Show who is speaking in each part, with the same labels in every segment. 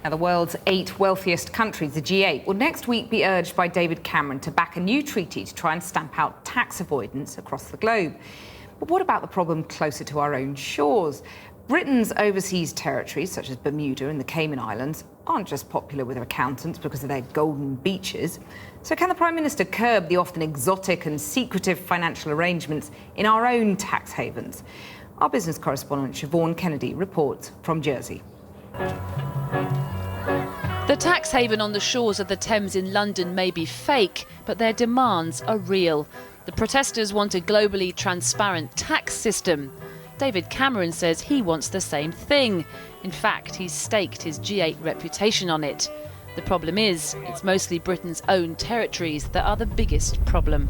Speaker 1: Now, the world's 8 wealthiest countries, the G8, will next week be urged by David Cameron to back a new treaty to try and stamp out tax avoidance across the globe. But what about the problem closer to our own shores? Britain's overseas territories, such as Bermuda and the Cayman Islands, aren't just popular with their accountants because of their golden beaches. So can the Prime Minister curb the often exotic and secretive financial arrangements in our own tax havens? Our business correspondent Siobhan Kennedy reports from Jersey.
Speaker 2: The tax haven on the shores of the Thames in London may be fake, but their demands are real. The protesters want a globally transparent tax system. David Cameron says he wants the same thing. In fact, he's staked his G8 reputation on it. The problem is, it's mostly Britain's own territories that are the biggest problem.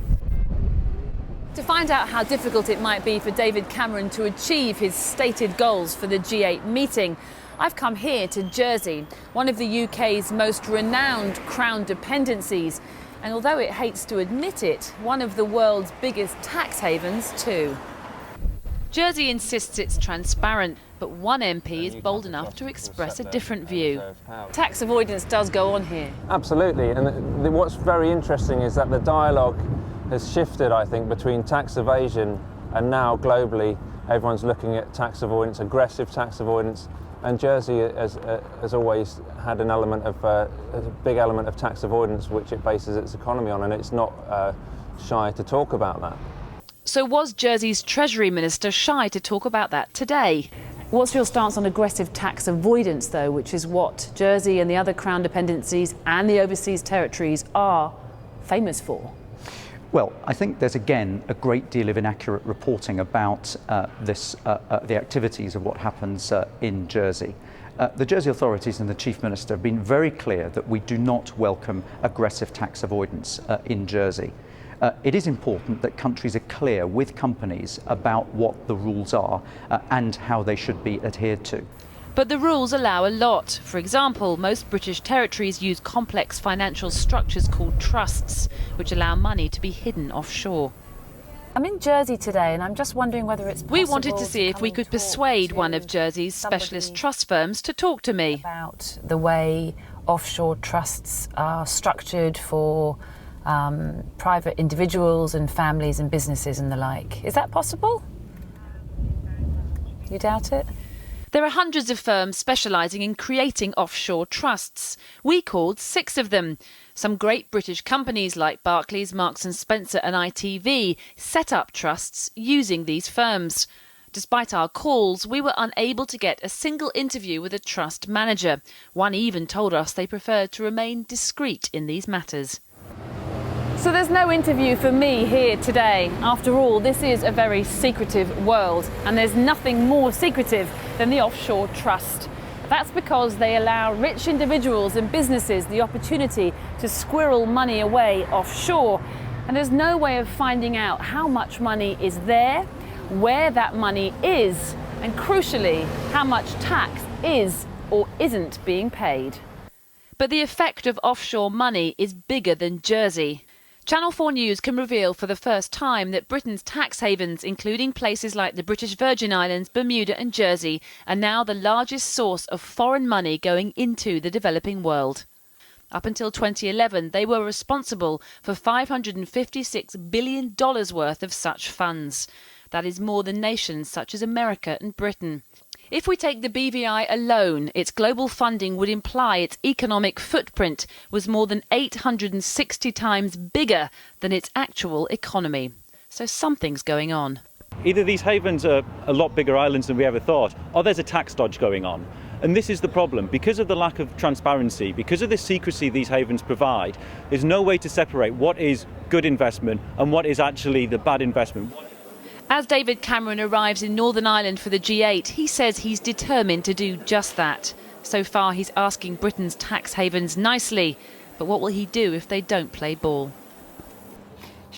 Speaker 2: To find out how difficult it might be for David Cameron to achieve his stated goals for the G8 meeting, I've come here to Jersey, one of the UK's most renowned Crown dependencies, and although it hates to admit it, one of the world's biggest tax havens too. Jersey insists it's transparent, but one MP is bold enough to express a different view. Tax avoidance does go on here.
Speaker 3: Absolutely, and what's very interesting is that the dialogue has shifted, I think, between tax evasion and now globally everyone's looking at tax avoidance, aggressive tax avoidance, and Jersey has always had an element of a big element of tax avoidance which it bases its economy on, and it's not shy to talk about that.
Speaker 2: So was Jersey's Treasury Minister shy to talk about that today? What's your stance on aggressive tax avoidance, though, which is what Jersey and the other Crown dependencies and the overseas territories are famous for?
Speaker 4: Well, I think there's again a great deal of inaccurate reporting about the activities of what happens in Jersey. The Jersey authorities and the Chief Minister have been very clear that we do not welcome aggressive tax avoidance in Jersey. It is important that countries are clear with companies about what the rules are and how they should be adhered to.
Speaker 2: But the rules allow a lot. For example, most British territories use complex financial structures called trusts, which allow money to be hidden offshore. I'm in Jersey today and I'm just wondering whether it's possible. We wanted to see if we could persuade one of Jersey's specialist trust firms to talk to me
Speaker 5: about the way offshore trusts are structured for private individuals and families and businesses and the like. Is that possible? You doubt it?
Speaker 2: There are hundreds of firms specialising in creating offshore trusts. We called 6 of them. Some great British companies like Barclays, Marks & Spencer and ITV set up trusts using these firms. Despite our calls, we were unable to get a single interview with a trust manager. One even told us they preferred to remain discreet in these matters. So there's no interview for me here today. After all, this is a very secretive world, and there's nothing more secretive than the offshore trust. That's because they allow rich individuals and businesses the opportunity to squirrel money away offshore, and there's no way of finding out how much money is there, where that money is, and crucially, how much tax is or isn't being paid. But the effect of offshore money is bigger than Jersey. Channel 4 News can reveal for the first time that Britain's tax havens, including places like the British Virgin Islands, Bermuda and Jersey, are now the largest source of foreign money going into the developing world. Up until 2011, they were responsible for $556 billion worth of such funds. That is more than nations such as America and Britain. If we take the BVI alone, its global funding would imply its economic footprint was more than 860 times bigger than its actual economy. So something's going on.
Speaker 6: Either these havens are a lot bigger islands than we ever thought, or there's a tax dodge going on. And this is the problem. Because of the lack of transparency, because of the secrecy these havens provide, there's no way to separate what is good investment and what is actually the bad investment.
Speaker 2: As David Cameron arrives in Northern Ireland for the G8, he says he's determined to do just that. So far, he's asking Britain's tax havens nicely. But what will he do if they don't play ball?